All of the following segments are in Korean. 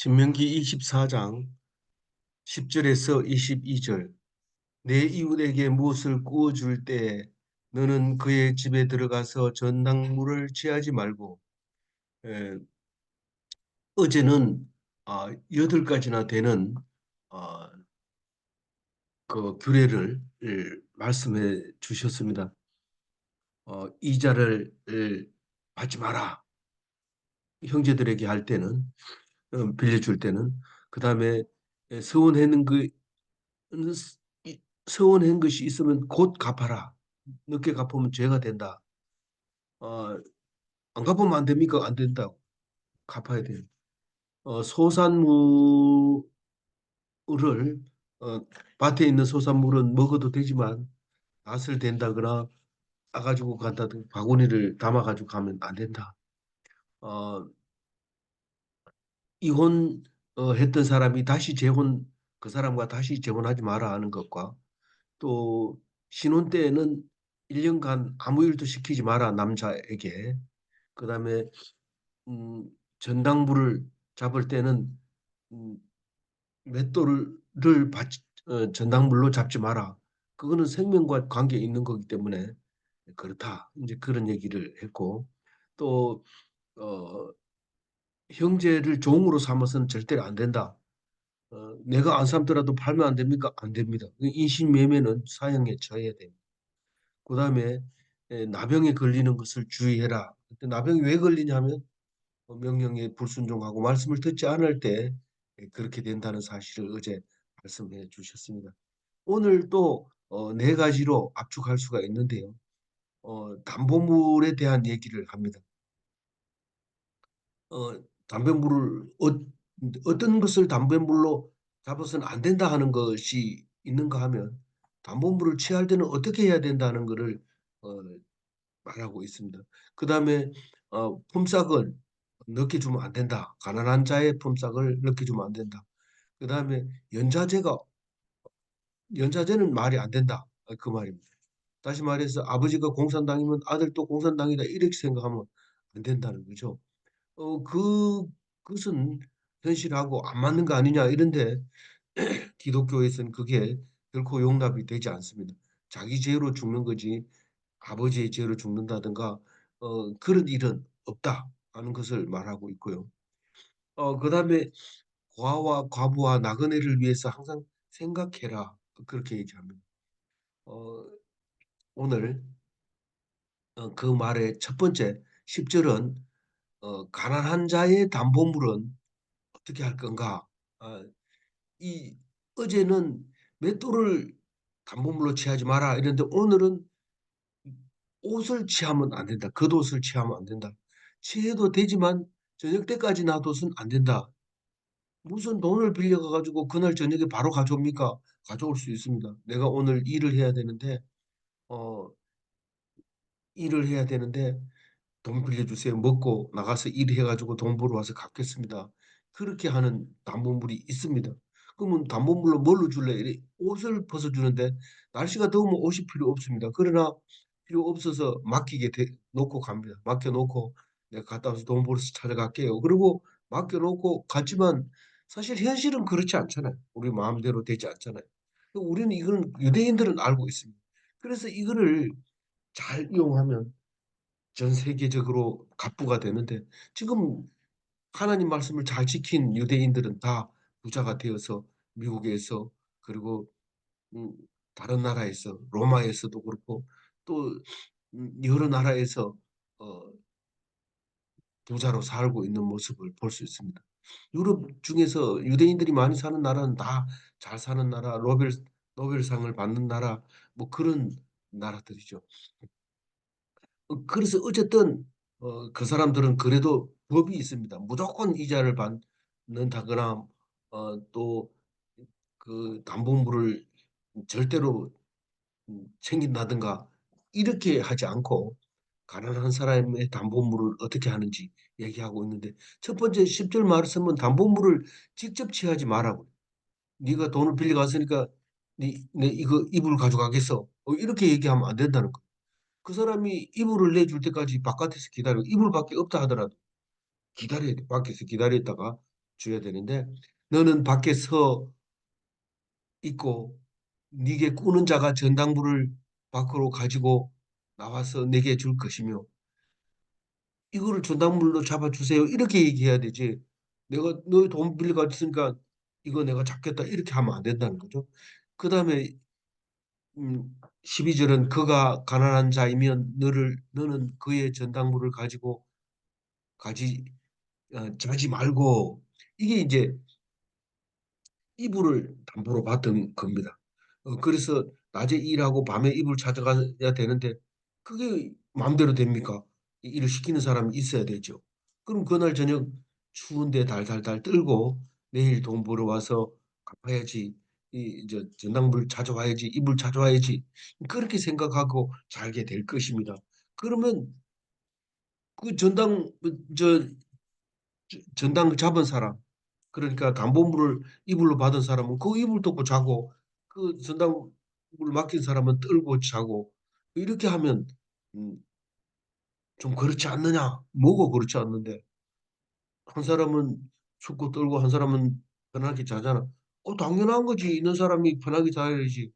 신명기 24장 10절에서 22절. 내 이웃에게 무엇을 구워줄 때 너는 그의 집에 들어가서 전당물을 취하지 말고. 에, 어제는 8가지나 되는 어, 그 규례를 말씀해 주셨습니다. 이자를 받지 마라. 형제들에게 할 때는, 빌려줄 때는. 그다음에 서원하는 서원한 것이 있으면 곧 갚아라. 늦게 갚으면 죄가 된다. 어, 안 갚으면 안 됩니까? 안 된다. 갚아야 돼요. 소산물을 어, 밭에 있는 소산물은 먹어도 되지만 낫을 된다거나 따가지고 간다든 바구니를 담아가지고 가면 안 된다. 어, 이혼 했던 사람이 다시 재혼 그 사람과 다시 재혼하지 마라 하는 것과 또 신혼 때에는 1년간 아무 일도 시키지 마라 남자에게. 그다음에 음, 전당부를 잡을 때는 음, 맷돌을 전당물로 잡지 마라. 그거는 생명과 관계 있는 거기 때문에 그렇다. 이제 그런 얘기를 했고 또 어, 형제를 종으로 삼아서는 절대로 안 된다. 내가 안 삼더라도 팔면 안 됩니까? 안 됩니다. 인신매매는 사형에 처해야 됩니다. 그다음에 나병에 걸리는 것을 주의해라. 그때 나병이 왜 걸리냐면 명령에 불순종하고 말씀을 듣지 않을 때 그렇게 된다는 사실을 어제 말씀해 주셨습니다. 오늘 또 네 가지로 압축할 수가 있는데요. 담보물에 대한 얘기를 합니다. 담배물을 어떤 것을 담배물로 잡아서는 안 된다 하는 것이 있는가 하면 담보물을 취할 때는 어떻게 해야 된다는 것을 어, 말하고 있습니다. 그다음에 품삯을 늦게 주면 안 된다. 가난한 자의 품삯을 늦게 주면 안 된다. 그다음에 연좌제가 연좌제는 말이 안 된다. 그 말입니다. 다시 말해서 아버지가 공산당이면 아들도 공산당이다 이렇게 생각하면 안 된다는 거죠. 그것은 현실하고 안 맞는 거 아니냐 이런데 기독교에서는 그게 결코 용납이 되지 않습니다. 자기 죄로 죽는 거지 아버지의 죄로 죽는다든가 그런 일은 없다 하는 것을 말하고 있고요. 그다음에 과와 과부와 나그네를 위해서 항상 생각해라 그렇게 얘기합니다. 어, 오늘 그 말의 첫 번째 10절은 가난한 자의 담보물은 어떻게 할 건가? 어, 이 어제는 맷돌을 담보물로 취하지 마라 이런데 오늘은 옷을 취하면 안 된다. 겉옷을 취하면 안 된다. 취해도 되지만 저녁 때까지 놔둬서는 안 된다. 무슨 돈을 빌려가 가지고 그날 저녁에 바로 가져옵니까? 가져올 수 있습니다. 내가 오늘 어 일을 해야 되는데 돈 빌려주세요. 먹고 나가서 일해가지고 돈 벌어 와서 갚겠습니다. 그렇게 하는 담보물이 있습니다. 그러면 담보물로 뭘로 줄래? 옷을 벗어주는데 날씨가 더우면 옷이 필요 없습니다. 그러나 필요 없어서 놓고 갑니다. 맡겨놓고 내가 갔다 와서 돈 벌어서 찾아갈게요. 그리고 맡겨놓고 갔지만 사실 현실은 그렇지 않잖아요. 우리 마음대로 되지 않잖아요. 우리는 이거는 유대인들은 알고 있습니다. 그래서 이거를 잘 이용하면 전 세계적으로 갑부가 되는데 지금 하나님 말씀을 잘 지킨 유대인들은 다 부자가 되어서 미국에서 그리고 음, 다른 나라에서 로마에서도 그렇고 또 여러 나라에서 어, 부자로 살고 있는 모습을 볼 수 있습니다. 유럽 중에서 유대인들이 많이 사는 나라는 다 잘 사는 나라, 노벨상을 받는 나라, 뭐 그런 나라들이죠. 그래서 어쨌든 그 사람들은 그래도 법이 있습니다. 무조건 이자를 받는다거나 또 그 담보물을 절대로 챙긴다든가 이렇게 하지 않고 가난한 사람의 담보물을 어떻게 하는지 얘기하고 있는데 첫 번째 10절 말씀은 담보물을 직접 취하지 말라고. 네가 돈을 빌려갔으니까 네 이거 이불 가져가겠어. 이렇게 얘기하면 안 된다는 거. 그 사람이 이불을 내줄 때까지 바깥에서 기다려. 이불밖에 없다 하더라도 기다려야 돼. 밖에서 기다렸다가 줘야 되는데 너는 밖에 서 있고 네게 꾸는 자가 전당부를 밖으로 가지고 나와서 내게 줄 것이며 이거를 전당물로 잡아주세요. 이렇게 얘기해야 되지. 내가 너희 돈 빌려갔으니까 이거 내가 잡겠다. 이렇게 하면 안 된다는 거죠. 그 다음에 12절은 그가 가난한 자이면 너는 그의 전당물을 가지고 가지 자지 말고 이게 이제 이불을 담보로 받은 겁니다. 그래서 낮에 일하고 밤에 이불 찾아가야 되는데 그게 마음대로 됩니까? 일을 시키는 사람이 있어야 되죠. 그럼 그날 저녁 추운데 달달달 떨고 내일 돈 벌어 와서 갚아야지. 이제 전당불 찾아와야지. 이불 찾아와야지. 그렇게 생각하고 살게 될 것입니다. 그러면 그 저 전당 잡은 사람 그러니까 담보물을 이불로 받은 사람은 그 이불 덮고 자고 그 전당을 맡긴 사람은 떨고 자고 이렇게 하면 음, 좀 그렇지 않느냐? 뭐가 그렇지 않는데 한 사람은 춥고 떨고 한 사람은 편하게 자잖아. 당연한 거지. 있는 사람이 편하게 자야지.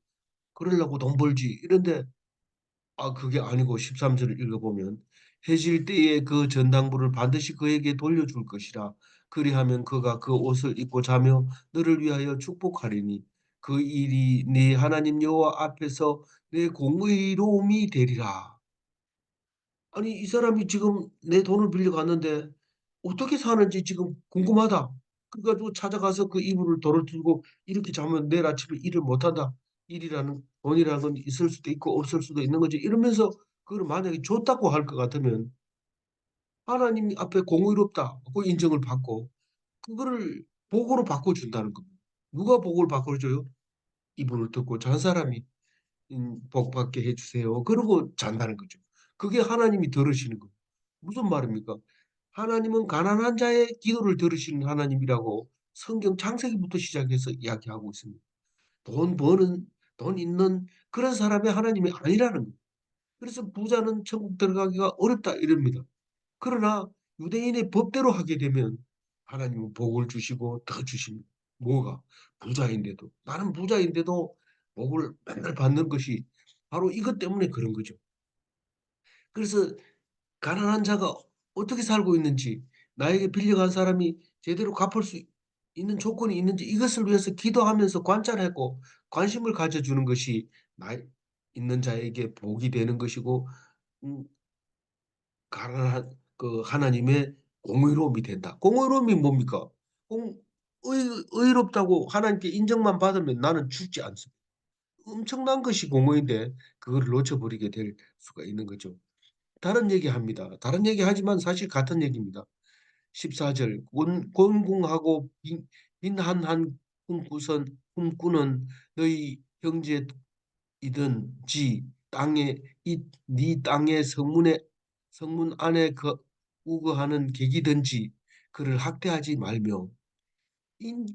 그러려고 돈 벌지. 이런데 그게 아니고 13절을 읽어보면 해질 때에 그 전당부를 반드시 그에게 돌려줄 것이라. 그리하면 그가 그 옷을 입고 자며 너를 위하여 축복하리니 그 일이 네 하나님 여호와 앞에서 내 공의로움이 되리라. 아니 이 사람이 지금 내 돈을 빌려갔는데 어떻게 사는지 지금 궁금하다. 그래가지고 찾아가서 그 이불을 도로 들고 이렇게 자면 내일 아침에 일을 못한다. 일이라는 돈이라는 건 있을 수도 있고 없을 수도 있는 거지. 이러면서 그걸 만약에 줬다고 할 것 같으면 하나님 앞에 공의롭다. 그 인정을 받고 그거를 복으로 바꿔준다는 겁니다. 누가 복을 바꿔줘요? 이불을 덮고 잔 사람이 복 받게 해주세요. 그러고 잔다는 거죠. 그게 하나님이 들으시는 거예요. 무슨 말입니까? 하나님은 가난한 자의 기도를 들으시는 하나님이라고 성경 창세기부터 시작해서 이야기하고 있습니다. 돈 버는, 돈 있는 그런 사람의 하나님이 아니라는 거예요. 그래서 부자는 천국 들어가기가 어렵다 이럽니다. 그러나 유대인의 법대로 하게 되면 하나님은 복을 주시고 더 주십니다. 뭐가? 부자인데도. 나는 부자인데도 복을 맨날 받는 것이 바로 이것 때문에 그런 거죠. 그래서 가난한 자가 어떻게 살고 있는지, 나에게 빌려간 사람이 제대로 갚을 수 있는 조건이 있는지 이것을 위해서 기도하면서 관찰하고 관심을 가져주는 것이 나 있는 자에게 복이 되는 것이고 음, 가난한 그 하나님의 공의로움이 된다. 공의로움이 뭡니까? 공, 의롭다고 하나님께 인정만 받으면 나는 죽지 않습니다. 엄청난 것이 공의인데 그걸 놓쳐버리게 될 수가 있는 거죠. 다른 얘기합니다. 다른 얘기하지만 사실 같은 얘기입니다. 14절 곤궁하고 빈한한 꿈꾸는 너희 형제이든지 땅에 네 땅의 성문 안에 우거하는 객이든지 그를 학대하지 말며 인,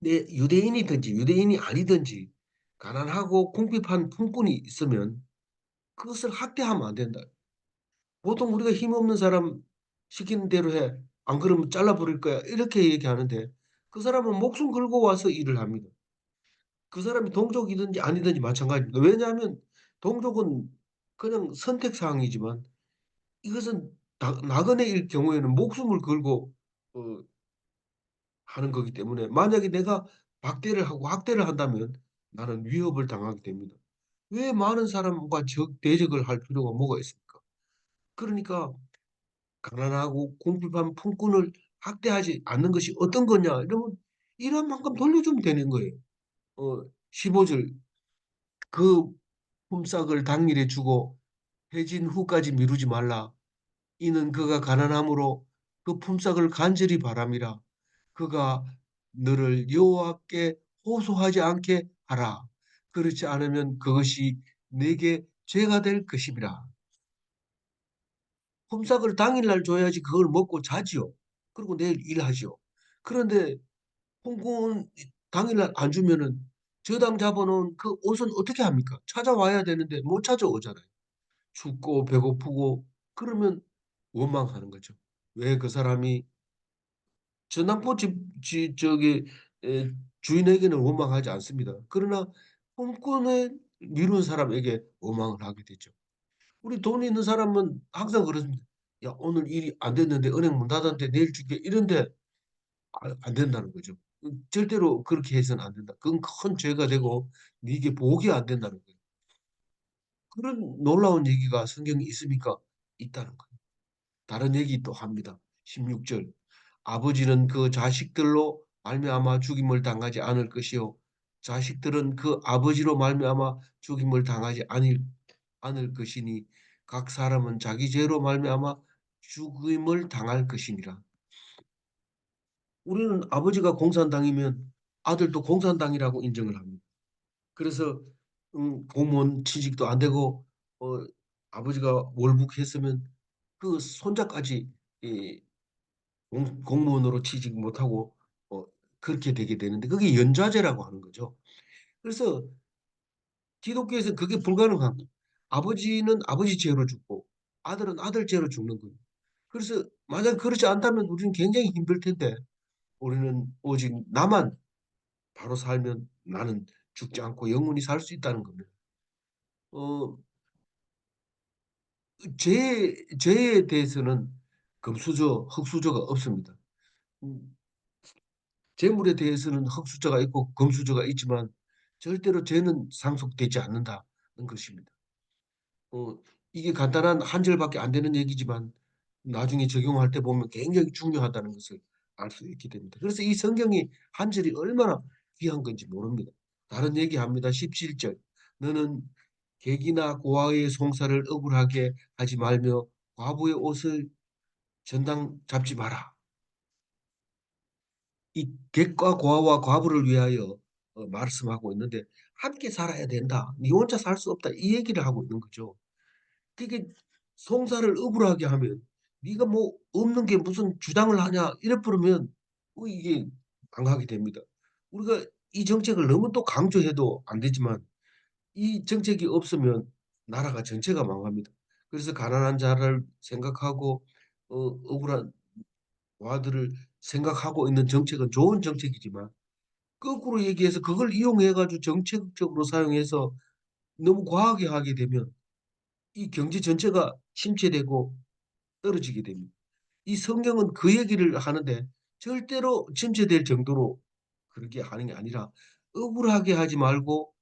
내 유대인이든지 유대인이 아니든지 가난하고 궁핍한 품꾼이 있으면 그것을 학대하면 안 된다. 보통 우리가 힘없는 사람 시키는 대로 해. 안 그러면 잘라버릴 거야. 이렇게 얘기하는데 그 사람은 목숨 걸고 와서 일을 합니다. 그 사람이 동족이든지 아니든지 마찬가지입니다. 왜냐하면 동족은 그냥 선택 사항이지만 이것은 나그네일 경우에는 목숨을 걸고 어, 하는 거기 때문에 만약에 내가 박대를 하고 학대를 한다면 나는 위협을 당하게 됩니다. 왜 많은 사람과 대적을 할 필요가 뭐가 있습니까? 그러니까 가난하고 궁핍한 품꾼을 학대하지 않는 것이 어떤 거냐? 이러면 일한 만큼 돌려주면 되는 거예요. 15절 그 품삯을 당일에 주고 해진 후까지 미루지 말라. 이는 그가 가난함으로 그 품삯을 간절히 바람이라. 그가 너를 여호와께 호소하지 않게 하라. 그렇지 않으면 그것이 내게 죄가 될 것임이라. 품삯을 당일날 줘야지 그걸 먹고 자지요. 그리고 내일 일하지요. 그런데 홍콩은 당일날 안 주면은 저당 잡아놓은 그 옷은 어떻게 합니까? 찾아와야 되는데 못 찾아오잖아요. 춥고 배고프고 그러면 원망하는 거죠. 왜 그 사람이 전당포 저기 에, 주인에게는 원망하지 않습니다. 그러나 꿈꾼을 미룬 사람에게 원망을 하게 되죠. 우리 돈 있는 사람은 항상 그렇습니다. 야, 오늘 일이 안 됐는데 은행 문 닫았는데 내일 줄게 이런데 안 된다는 거죠. 절대로 그렇게 해서는 안 된다. 그건 큰 죄가 되고 이게 복이 안 된다는 거예요. 그런 놀라운 얘기가 성경에 있습니까? 있다는 거예요. 다른 얘기 또 합니다. 16절. 아버지는 그 자식들로 말미암아 죽임을 당하지 않을 것이요 자식들은 그 아버지로 말미암아 죽임을 당하지 않을 것이니 각 사람은 자기 죄로 말미암아 죽임을 당할 것이니라. 우리는 아버지가 공산당이면 아들도 공산당이라고 인정을 합니다. 그래서 공무원 취직도 안 되고 아버지가 월북했으면 그 손자까지 이 공무원으로 취직 못하고 어, 그렇게 되게 되는데 그게 연좌제라고 하는 거죠. 그래서 기독교에서 그게 불가능합니다. 아버지는 아버지 죄로 죽고 아들은 아들 죄로 죽는 거예요. 그래서 만약 그렇지 않다면 우리는 굉장히 힘들 텐데 우리는 오직 나만 바로 살면 나는 죽지 않고 영원히 살 수 있다는 겁니다. 어, 죄에 대해서는 금수저, 흙수저가 없습니다. 음, 재물에 대해서는 흙수저가 있고 금수저가 있지만 절대로 죄는 상속되지 않는다는 것입니다. 어, 이게 간단한 한 절밖에 안 되는 얘기지만 나중에 적용할 때 보면 굉장히 중요하다는 것을 알 수 있게 됩니다. 그래서 이 성경이 한 절이 얼마나 귀한 건지 모릅니다. 다른 얘기합니다. 17절. 너는 객이나 고아의 송사를 억울하게 하지 말며 과부의 옷을 전당 잡지 마라. 이 객과 고아와 과부를 위하여 말씀하고 있는데 함께 살아야 된다. 네 혼자 살 수 없다. 이 얘기를 하고 있는 거죠. 그게 송사를 억울하게 하면 네가 뭐 없는 게 무슨 주장을 하냐 이래 부르면 이게 강하게 됩니다. 우리가 이 정책을 너무 또 강조해도 안 되지만 이 정책이 없으면 나라가 전체가 망합니다. 그래서 가난한 자를 생각하고 억울한 와들을 생각하고 있는 정책은 좋은 정책이지만 거꾸로 얘기해서 그걸 이용해 가지고 정책적으로 사용해서 너무 과하게 하게 되면 이 경제 전체가 침체되고 떨어지게 됩니다. 이 성경은 그 얘기를 하는데 절대로 침체될 정도로 그렇게 하는 게 아니라 억울하게 하지 말고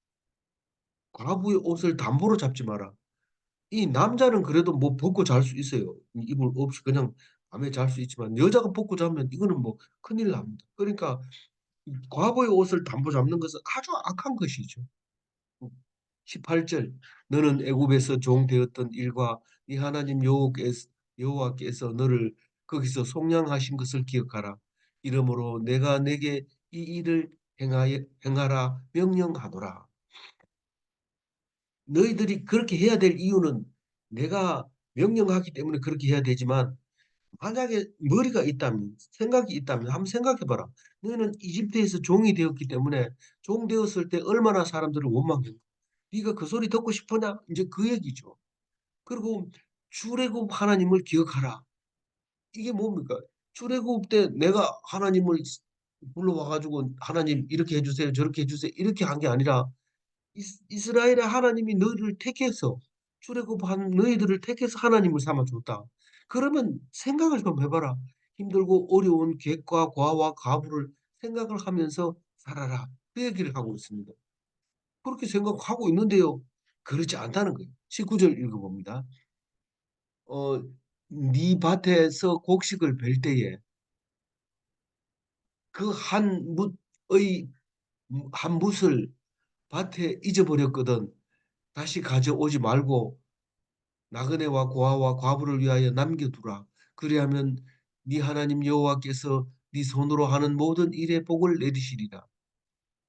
과부의 옷을 담보로 잡지 마라. 이 남자는 그래도 뭐 벗고 잘 수 있어요. 이불 없이 그냥 밤에 잘 수 있지만 여자가 벗고 자면 이거는 뭐 큰일 납니다. 그러니까 이 과부의 옷을 담보 잡는 것은 아주 악한 것이죠. 18절 너는 애굽에서 종되었던 일과 네 하나님 여호와께서 너를 거기서 속량하신 것을 기억하라. 이러므로 내가 내게 이 일을 행하라 명령하노라. 너희들이 그렇게 해야 될 이유는 내가 명령하기 때문에 그렇게 해야 되지만 만약에 머리가 있다면 생각이 있다면 한번 생각해 봐라. 너희는 이집트에서 종이 되었기 때문에 종 되었을 때 얼마나 사람들을 원망했고 네가 그 소리 듣고 싶으냐? 이제 그 얘기죠. 그리고 출애굽 하나님을 기억하라. 이게 뭡니까? 출애굽 때 내가 하나님을 불러와 가지고 하나님 이렇게 해주세요, 저렇게 해주세요 이렇게 한 게 아니라 이스라엘의 하나님이 너희를 택해서 출애굽한 너희들을 택해서 하나님을 삼아 줬다. 그러면 생각을 좀 해봐라. 힘들고 어려운 객과 과와 과부를 생각을 하면서 살아라. 그 얘기를 하고 있습니다. 그렇게 생각하고 있는데요. 그렇지 않다는 거예요. 19절 읽어봅니다. 어, 네 밭에서 곡식을 벨 때에 그 한 뭇을 밭에 잊어버렸거든. 다시 가져오지 말고 나그네와 고아와 과부를 위하여 남겨두라. 그리하면 네 하나님 여호와께서 네 손으로 하는 모든 일에 복을 내리시리라.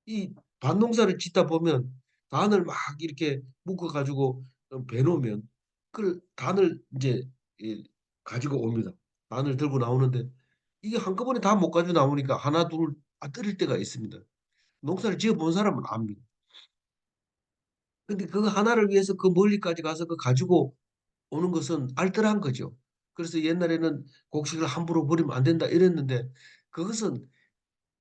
이 밭농사를 짓다 보면 단을 막 이렇게 묶어가지고 배놓으면 그 단을 이제 예, 가지고 옵니다. 단을 들고 나오는데 이게 한꺼번에 다 못 가지고 나오니까 하나 둘 떨릴 때가 있습니다. 농사를 지어 본 사람은 압니다. 근데 그 하나를 위해서 그 멀리까지 가서 그 가지고 오는 것은 알뜰한 거죠. 그래서 옛날에는 곡식을 함부로 버리면 안 된다 이랬는데 그것은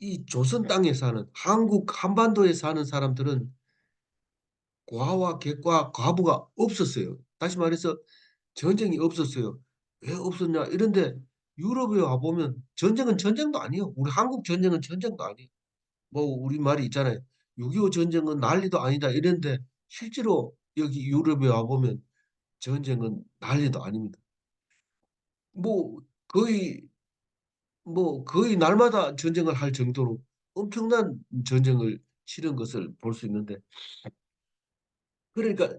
이 조선 땅에 사는 한국 한반도에 사는 사람들은 고아와 객과 과부가 없었어요. 다시 말해서 전쟁이 없었어요. 왜 없었냐? 이런데 유럽에 와 보면 전쟁은 전쟁도 아니에요. 우리 한국 전쟁은 전쟁도 아니에요. 뭐 우리 말이 있잖아요. 6.25 전쟁은 난리도 아니다 이랬는데 실제로 여기 유럽에 와 보면 전쟁은 난리도 아닙니다. 뭐 거의 거의 날마다 전쟁을 할 정도로 엄청난 전쟁을 치른 것을 볼 수 있는데 그러니까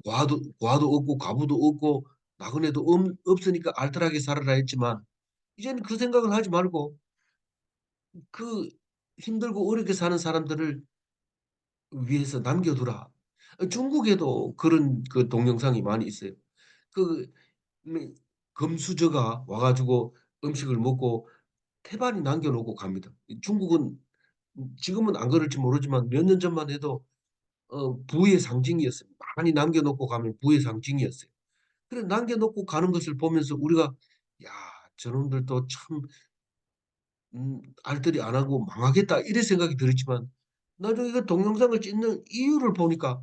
과도 없고 과부도 없고 나그네도 없으니까 알뜰하게 살아라 했지만 이제는 그 생각을 하지 말고 그 힘들고 어렵게 사는 사람들을 위해서 남겨두라. 중국에도 그런 그 동영상이 많이 있어요. 그 금수저가 와가지고 음식을 먹고 태반이 남겨놓고 갑니다. 중국은 지금은 안 그럴지 모르지만 몇 년 전만 해도 부의 상징이었어요. 많이 남겨놓고 가면 부의 상징이었어요. 그래 남겨놓고 가는 것을 보면서 우리가 야 저놈들도 참 알뜰히 안 하고 망하겠다 이래 생각이 들었지만 나중에 그 동영상을 찍는 이유를 보니까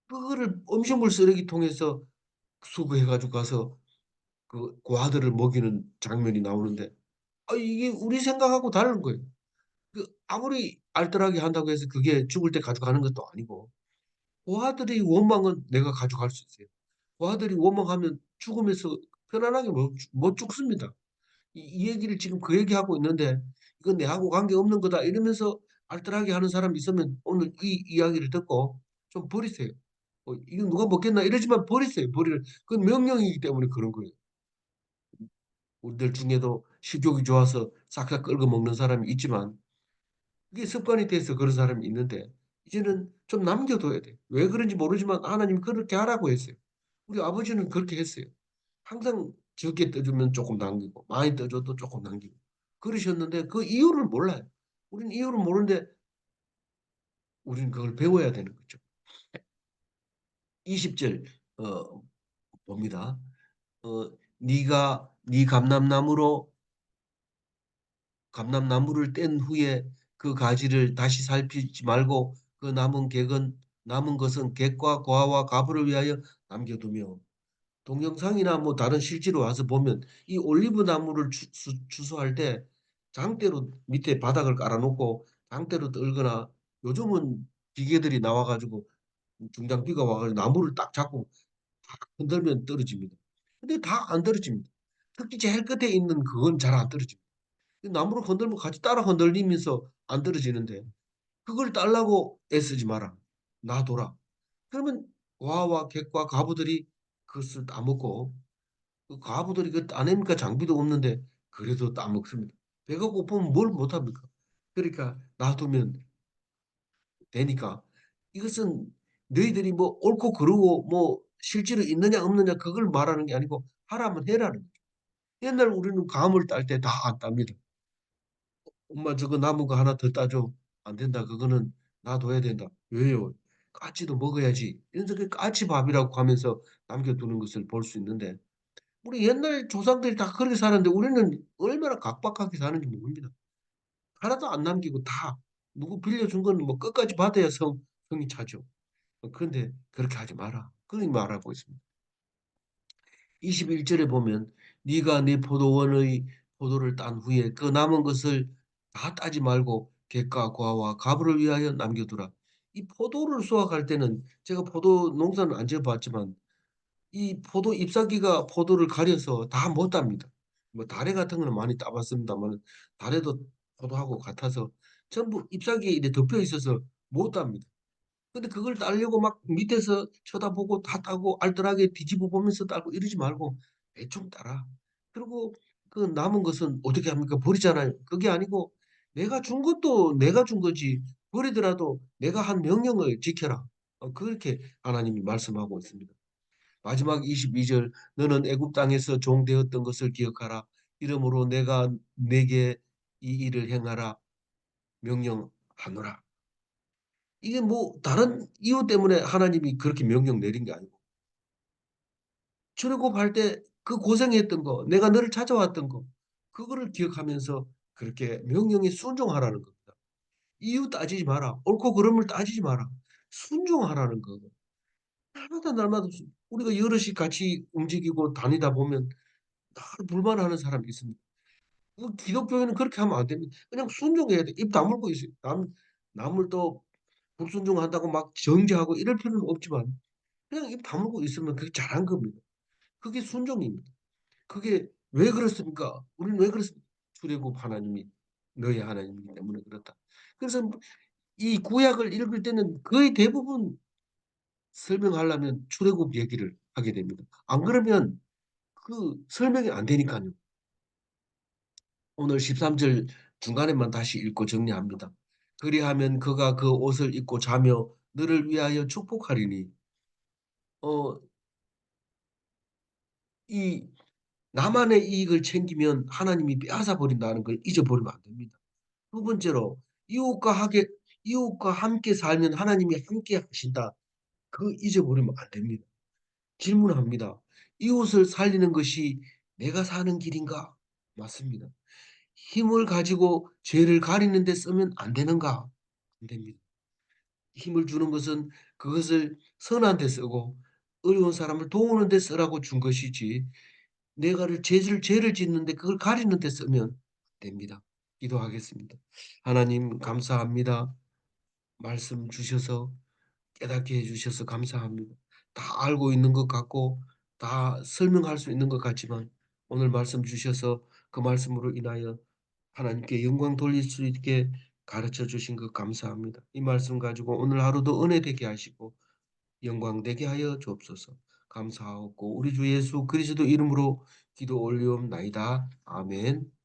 그거를 음식물 쓰레기통에서 수거해 가지고 가서 그 고아들을 먹이는 장면이 나오는데 이게 우리 생각하고 다른 거예요. 그 아무리 알뜰하게 한다고 해서 그게 죽을 때 가져가는 것도 아니고 고아들의 원망은 내가 가져갈 수 있어요. 고아들이 원망하면 죽으면서 편안하게 못 죽습니다. 이 얘기를 지금 그 얘기하고 있는데 이건 내하고 관계없는 거다 이러면서 알뜰하게 하는 사람이 있으면 오늘 이 이야기를 듣고 좀 버리세요. 이거 누가 먹겠나 이러지만 버리세요. 버리를. 그건 명령이기 때문에 그런 거예요. 우리들 중에도 식욕이 좋아서 싹싹 긁어 먹는 사람이 있지만 그게 습관이 돼서 그런 사람이 있는데 이제는 좀 남겨둬야 돼. 왜 그런지 모르지만 하나님이 그렇게 하라고 했어요. 우리 아버지는 그렇게 했어요. 항상 적게 떠주면 조금 남기고 많이 떠줘도 조금 남기고 그러셨는데 그 이유를 몰라요. 우리는 이유를 모르는데 우리는 그걸 배워야 되는 거죠. 20절 봅니다. 네가 네 감람나무를 뗀 후에 그 가지를 다시 살피지 말고 그 남은 것은 객과 고아와 가부를 위하여 남겨두며 동영상이나 뭐 다른 실제로 와서 보면 이 올리브 나무를 추수할 때 장대로 밑에 바닥을 깔아놓고 장대로 떨거나 요즘은 기계들이 나와가지고 중장비가 와가지고 나무를 딱 잡고 흔들면 떨어집니다. 근데 다 안 떨어집니다. 특히 제일 끝에 있는 그건 잘 안 떨어집니다. 나무를 흔들면 같이 따라 흔들리면서 안 떨어지는데 그걸 딸라고 애쓰지 마라. 놔둬라. 그러면 고아와 객과 가부들이 그것을 따먹고 그 과부들이 그 따냅니까? 장비도 없는데 그래도 따먹습니다. 배가 고프면 뭘 못합니까? 그러니까 놔두면 되니까 이것은 너희들이 뭐 옳고 그르고 뭐 실제로 있느냐 없느냐 그걸 말하는 게 아니고 하라면 해라는 거죠. 옛날 우리는 감을 딸 때 다 안 땁니다. 엄마 저거 남은 거 하나 더 따줘. 안 된다. 그거는 놔둬야 된다. 왜요? 까치도 먹어야지. 이런 게 까치밥이라고 하면서 남겨두는 것을 볼 수 있는데 우리 옛날 조상들이 다 그렇게 사는데 우리는 얼마나 각박하게 사는지 모릅니다. 하나도 안 남기고 다 누구 빌려준 거는 뭐 끝까지 받아야 성이 차죠. 그런데 그렇게 하지 마라. 그렇게 말하고 있습니다. 21절에 보면 네가 네 포도원의 포도를 딴 후에 그 남은 것을 다 따지 말고 객과 고아와 가부를 위하여 남겨두라. 이 포도를 수확할 때는 제가 포도 농사는 안 지어봤지만 이 포도 잎사귀가 포도를 가려서 다 못 답니다. 뭐 다래 같은 거는 많이 따봤습니다만 다래도 포도하고 같아서 전부 잎사귀에 이렇게 덮여 있어서 못 답니다. 근데 그걸 따려고 막 밑에서 쳐다보고 다 따고 알뜰하게 뒤집어 보면서 따고 이러지 말고 대충 따라. 그리고 그 남은 것은 어떻게 합니까? 버리잖아요. 그게 아니고 내가 준 것도 내가 준 거지. 버리더라도 내가 한 명령을 지켜라. 그렇게 하나님이 말씀하고 있습니다. 마지막 22절 너는 애굽 땅에서 종되었던 것을 기억하라. 이러므로 내가 내게 이 일을 행하라 명령하노라. 이게 뭐 다른 이유 때문에 하나님이 그렇게 명령 내린 게 아니고 출애굽할 때 그 고생했던 거, 내가 너를 찾아왔던 거, 그거를 기억하면서 그렇게 명령에 순종하라는 겁니다. 이유 따지지 마라. 옳고 그름을 따지지 마라. 순종하라는 거. 날마다 우리가 여럿이 같이 움직이고 다니다 보면 늘 불만하는 사람이 있습니다. 기독교회는 그렇게 하면 안 됩니다. 그냥 순종해야 돼. 입 다물고 있어요. 남을 또 불순종한다고 막 정죄하고 이럴 필요는 없지만 그냥 입 다물고 있으면 그게 잘한 겁니다. 그게 순종입니다. 그게 왜 그렇습니까? 우리는 왜 그렇습니까? 출애굽 하나님이 너희 하나님이기 때문에 그렇다. 그래서 이 구약을 읽을 때는 거의 대부분 설명하려면 출애굽 얘기를 하게 됩니다. 안 그러면 그 설명이 안 되니까요. 오늘 13절 중간에만 다시 읽고 정리합니다. 그리하면 그가 그 옷을 입고 자며 너를 위하여 축복하리니 어 이 나만의 이익을 챙기면 하나님이 빼앗아 버린다는 걸 잊어버리면 안 됩니다. 두 번째로 이웃과 함께 살면 하나님이 함께 하신다. 그거 잊어버리면 안 됩니다. 질문합니다. 이웃을 살리는 것이 내가 사는 길인가? 맞습니다. 힘을 가지고 죄를 가리는 데 쓰면 안 되는가? 안 됩니다. 힘을 주는 것은 그것을 선한 데 쓰고 어려운 사람을 도우는 데 쓰라고 준 것이지 내가를 죄를 짓는데 그걸 가리는 데 쓰면 안 됩니다. 기도하겠습니다. 하나님 감사합니다. 말씀 주셔서 깨닫게 해 주셔서 감사합니다. 다 알고 있는 것 같고 다 설명할 수 있는 것 같지만 오늘 말씀 주셔서 그 말씀으로 인하여 하나님께 영광 돌릴 수 있게 가르쳐 주신 것 감사합니다. 이 말씀 가지고 오늘 하루도 은혜 되게 하시고 영광 되게 하여 주옵소서. 감사하고 우리 주 예수 그리스도 이름으로 기도 올리옵나이다. 아멘.